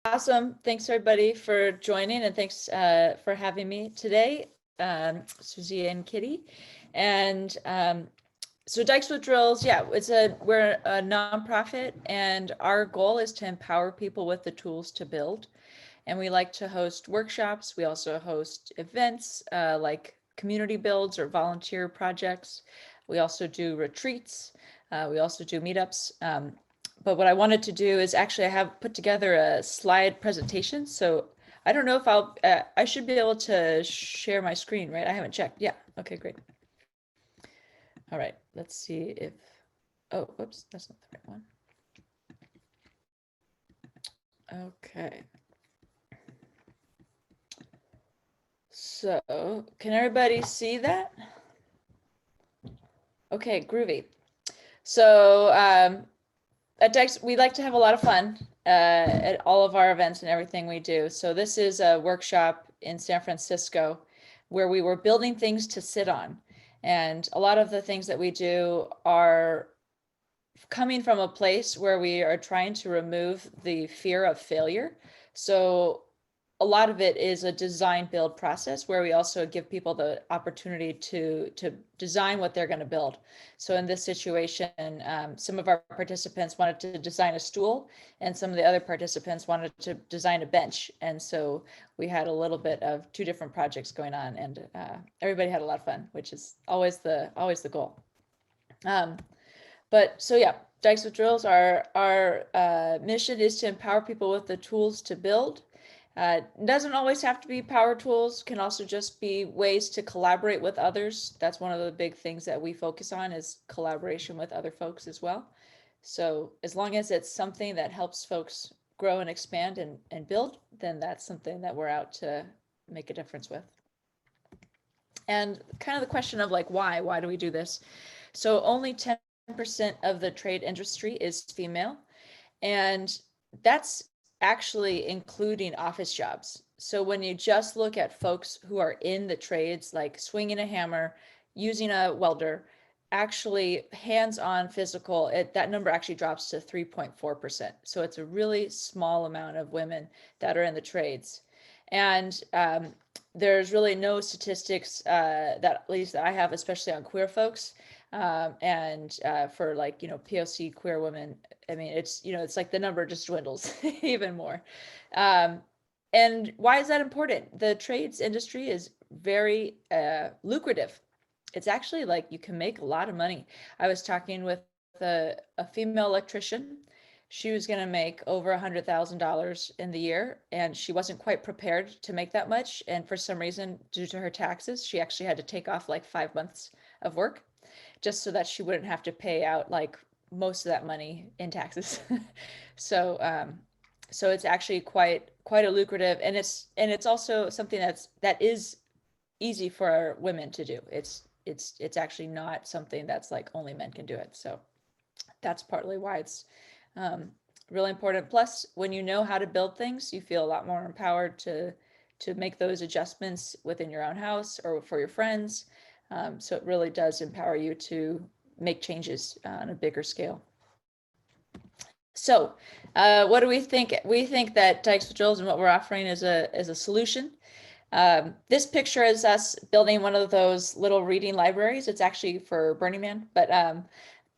Awesome. Thanks everybody for joining, and thanks for having me today, Susie and Kitty. And so Dykes with Drills, yeah, we're a nonprofit, and our goal is to empower people with the tools to build. And we like to host workshops. We also host events like community builds or volunteer projects. We also do retreats. We also do meetups. But what I wanted to do is actually I have put together a slide presentation. So I don't know if I should be able to share my screen, right? I haven't checked. Yeah. Okay, great. All right, let's see if, oh, whoops, that's not the right one. Okay. So can everybody see that? Okay, groovy. So at Dykes, we like to have a lot of fun at all of our events and everything we do. So this is a workshop in San Francisco where we were building things to sit on. And a lot of the things that we do are coming from a place where we are trying to remove the fear of failure. So a lot of it is a design build process where we also give people the opportunity to design what they're going to build. So in this situation, some of our participants wanted to design a stool, and some of the other participants wanted to design a bench. And so we had a little bit of two different projects going on, and everybody had a lot of fun, which is always the goal. But so yeah, Dykes with Drills, our mission is to empower people with the tools to build. Doesn't always have to be power tools, can also just be ways to collaborate with others. That's one of the big things that we focus on, is collaboration with other folks as well. So as long as it's something that helps folks grow and expand and build, then that's something that we're out to make a difference with. And kind of the question of like, why do we do this? So only 10% of the trade industry is female, and that's actually including office jobs. So when you just look at folks who are in the trades, like swinging a hammer, using a welder, actually hands-on physical, that number actually drops to 3.4%. So it's a really small amount of women that are in the trades. And there's really no statistics that at least that I have, especially on queer folks. And for like, POC queer women, I mean, it's like the number just dwindles even more. And why is that important? The trades industry is very lucrative. It's actually like you can make a lot of money. I was talking with a female electrician. She was going to make over $100,000 in the year, and she wasn't quite prepared to make that much. And for some reason, due to her taxes, she actually had to take off like 5 months of work just so that she wouldn't have to pay out like most of that money in taxes. So so it's actually quite a lucrative, and it's also something that is easy for women to do. It's actually not something that's like only men can do it. So that's partly why it's really important. Plus, when you know how to build things, you feel a lot more empowered to make those adjustments within your own house or for your friends. So it really does empower you to make changes on a bigger scale. So what do we think? We think that Dykes with Drills and what we're offering is a solution. This picture is us building one of those little reading libraries. It's actually for Burning Man, but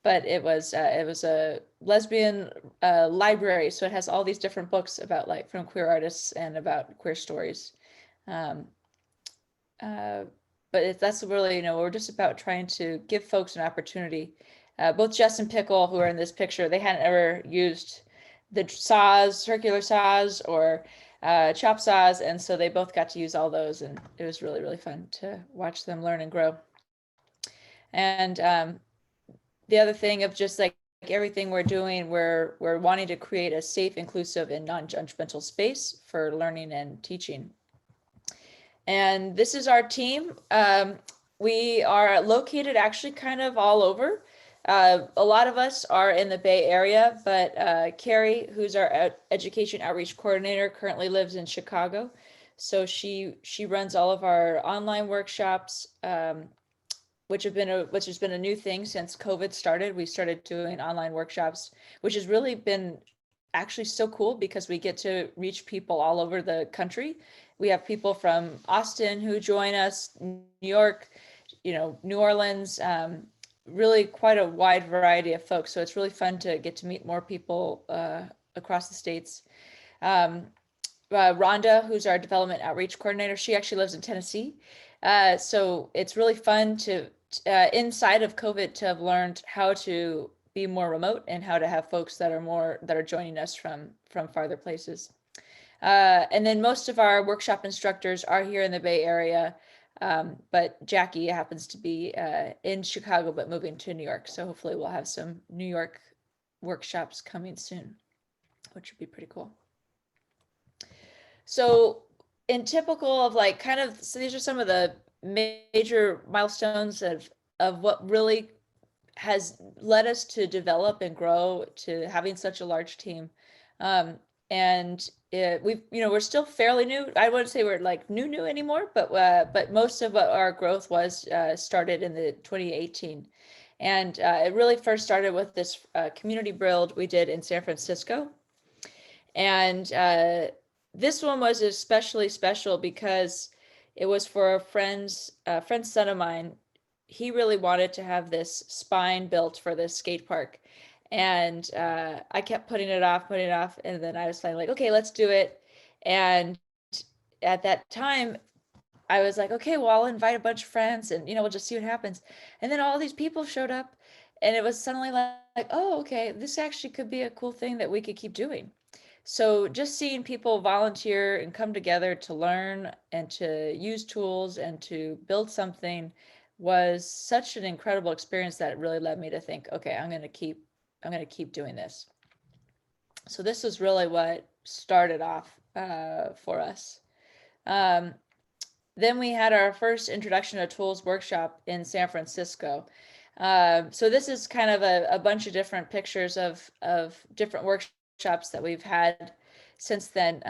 it was a lesbian library, so it has all these different books about like from queer artists and about queer stories. Um, but that's really, we're just about trying to give folks an opportunity. Both Jess and Pickle, who are in this picture, they hadn't ever used the saws, circular saws, or chop saws, and so they both got to use all those, and it was really, really fun to watch them learn and grow. And the other thing of just like everything we're doing, we're wanting to create a safe, inclusive, and non-judgmental space for learning and teaching. And this is our team. We are located actually kind of all over. A lot of us are in the Bay Area, but Carrie, who's our education outreach coordinator, currently lives in Chicago. So she runs all of our online workshops, which has been a new thing since COVID started. We started doing online workshops, which has really been actually so cool because we get to reach people all over the country. We have people from Austin who join us, New York, New Orleans, really quite a wide variety of folks. So it's really fun to get to meet more people across the states. Um, Rhonda, who's our development outreach coordinator, she actually lives in Tennessee. So it's really fun to, inside of COVID, to have learned how to be more remote and how to have folks that are joining us from farther places. And then most of our workshop instructors are here in the Bay Area, but Jackie happens to be in Chicago but moving to New York. So hopefully we'll have some New York workshops coming soon, which would be pretty cool. So in typical of like kind of, so these are some of the major milestones of what really has led us to develop and grow to having such a large team. And we're still fairly new. I wouldn't say we're like new anymore, but most of our growth was started in the 2018. And it really first started with this community build we did in San Francisco. And this one was especially special because it was for a friend's son of mine. He really wanted to have this spine built for this skate park. And I kept putting it off. And then I was finally like, okay, let's do it. And at that time, I was like, okay, well, I'll invite a bunch of friends and, we'll just see what happens. And then all these people showed up and it was suddenly like, oh, okay, this actually could be a cool thing that we could keep doing. So just seeing people volunteer and come together to learn and to use tools and to build something was such an incredible experience that it really led me to think, okay, I'm going to keep doing this. So this was really what started off for us. Um, then we had our first introduction to tools workshop in San Francisco. So this is kind of a bunch of different pictures of different workshops that we've had since then.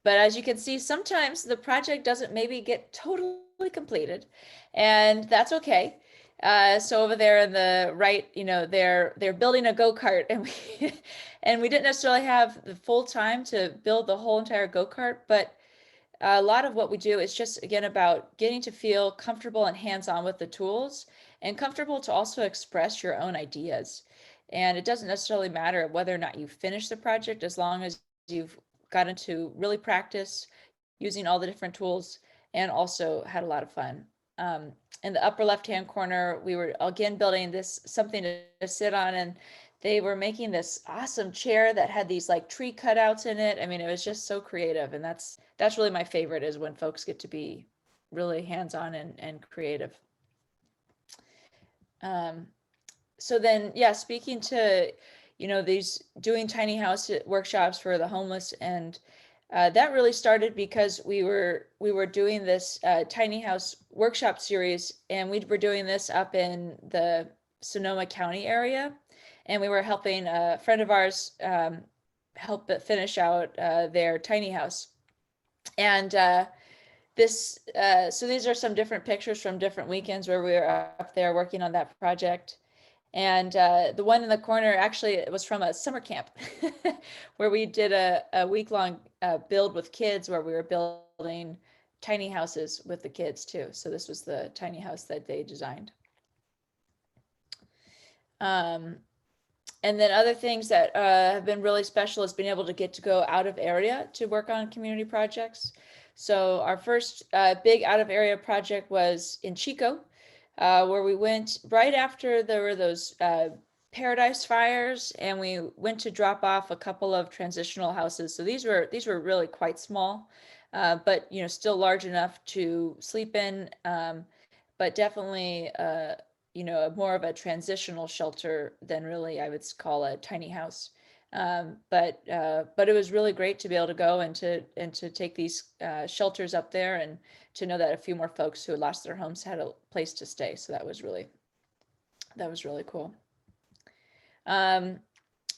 But as you can see, sometimes the project doesn't maybe get totally completed, and that's okay. So over there in the right, they're building a go-kart, and we and we didn't necessarily have the full time to build the whole entire go-kart, but a lot of what we do is just again about getting to feel comfortable and hands-on with the tools and comfortable to also express your own ideas. And it doesn't necessarily matter whether or not you finish the project as long as you've gotten to really practice using all the different tools and also had a lot of fun. In the upper left-hand corner, we were again building this something to sit on, and they were making this awesome chair that had these like tree cutouts in it. I mean, it was just so creative, and that's really my favorite, is when folks get to be really hands-on and creative. So then, yeah, speaking to, these doing tiny house workshops for the homeless, and that really started because we were doing this tiny house workshop series, and we were doing this up in the Sonoma County area, and we were helping a friend of ours help finish out their tiny house. And so these are some different pictures from different weekends where we were up there working on that project. And the one in the corner, actually, it was from a summer camp where we did a week-long build with kids where we were building tiny houses with the kids too. So this was the tiny house that they designed. And then other things that have been really special is being able to get to go out of area to work on community projects. So our first big out of area project was in Chico, where we went right after there were those Paradise fires, and we went to drop off a couple of transitional houses. So these were really quite small, but still large enough to sleep in, but definitely more of a transitional shelter than really I would call a tiny house. But it was really great to be able to go and to take these shelters up there, and to know that a few more folks who had lost their homes had a place to stay. So that was really cool. And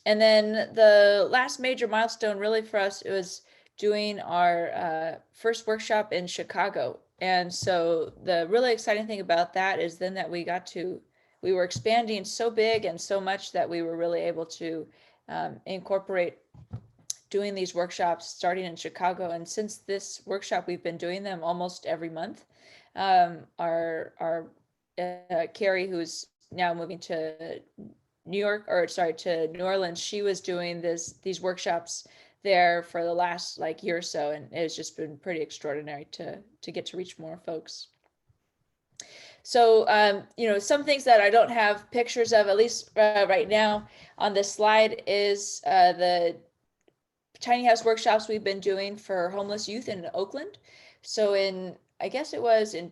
then the last major milestone really for us, it was doing our first workshop in Chicago. And so the really exciting thing about that is then that we were expanding so big and so much that we were really able to incorporate doing these workshops starting in Chicago. And since this workshop, we've been doing them almost every month. Our Carrie, who's now moving to to New Orleans, she was doing these workshops there for the last like year or so, and it's just been pretty extraordinary to get to reach more folks. So, some things that I don't have pictures of, at least right now on this slide, is the tiny house workshops we've been doing for homeless youth in Oakland. So I guess it was in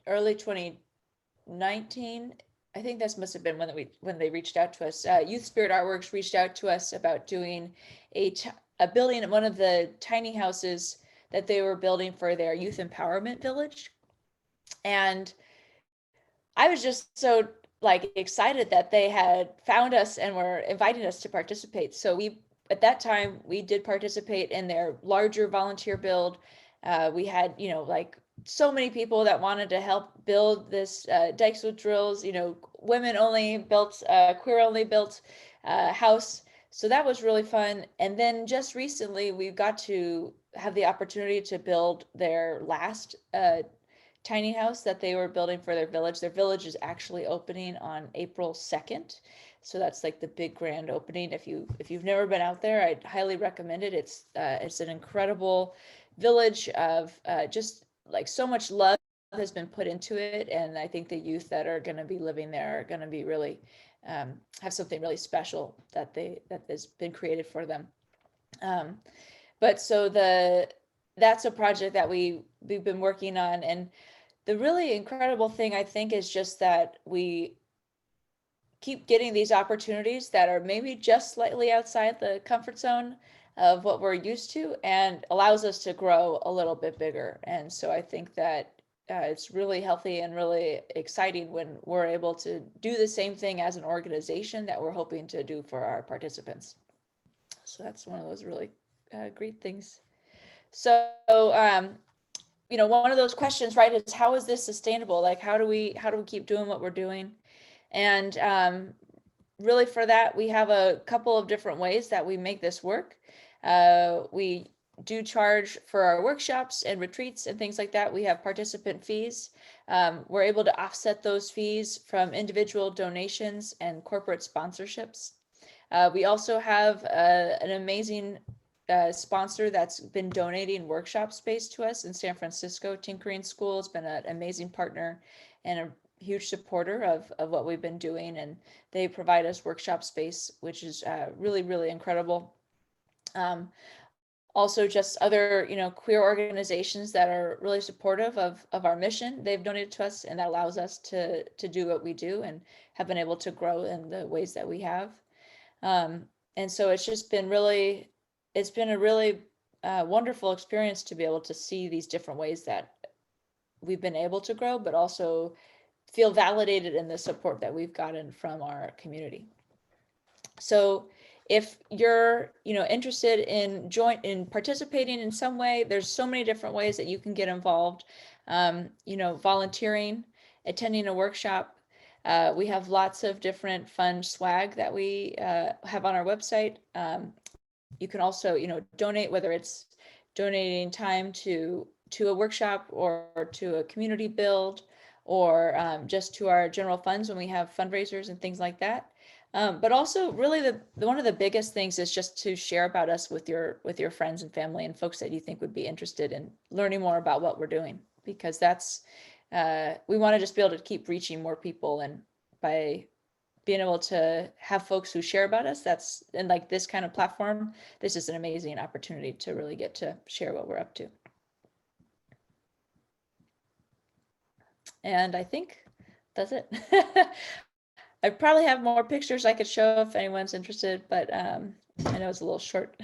early 2019. I think this must have been when they reached out to us. Youth Spirit Artworks reached out to us about doing a building at one of the tiny houses that they were building for their youth empowerment village. And I was just so like excited that they had found us and were inviting us to participate. So at that time we did participate in their larger volunteer build. We had, like so many people that wanted to help build this Dykes With Drills, women only built, queer only built house. So that was really fun. And then just recently we got to have the opportunity to build their last tiny house that they were building for their village. Their village is actually opening on April 2nd. So that's like the big grand opening. If you've never been out there, I'd highly recommend it. It's an incredible village of just like so much love has been put into it, and I think the youth that are going to be living there are going to be really have something really special that has been created for them. But so that's a project that we've been working on, and the really incredible thing I think is just that we keep getting these opportunities that are maybe just slightly outside the comfort zone of what we're used to, and allows us to grow a little bit bigger. And so I think that it's really healthy and really exciting when we're able to do the same thing as an organization that we're hoping to do for our participants. So that's one of those really great things. So one of those questions, right, is how is this sustainable? Like, how do we keep doing what we're doing? And really for that, we have a couple of different ways that we make this work. We do charge for our workshops and retreats and things like that. We have participant fees. We're able to offset those fees from individual donations and corporate sponsorships. We also have an amazing sponsor that's been donating workshop space to us in San Francisco. Tinkering School has been an amazing partner and a huge supporter of what we've been doing, and they provide us workshop space, which is really, really incredible. Also just other, queer organizations that are really supportive of our mission, they've donated to us, and that allows us to do what we do and have been able to grow in the ways that we have. And so it's been a really wonderful experience to be able to see these different ways that we've been able to grow, but also feel validated in the support that we've gotten from our community. So if you're, interested in participating in some way, there's so many different ways that you can get involved. Volunteering, attending a workshop. We have lots of different fun swag that we have on our website. You can also, donate, whether it's donating time to a workshop or to a community build, or just to our general funds when we have fundraisers and things like that. But also really one of the biggest things is just to share about us with your friends and family and folks that you think would be interested in learning more about what we're doing, because we want to just be able to keep reaching more people, and by being able to have folks who share about us, that's in like this kind of platform, this is an amazing opportunity to really get to share what we're up to. And I think that's it. I probably have more pictures I could show if anyone's interested, but I know it's a little short.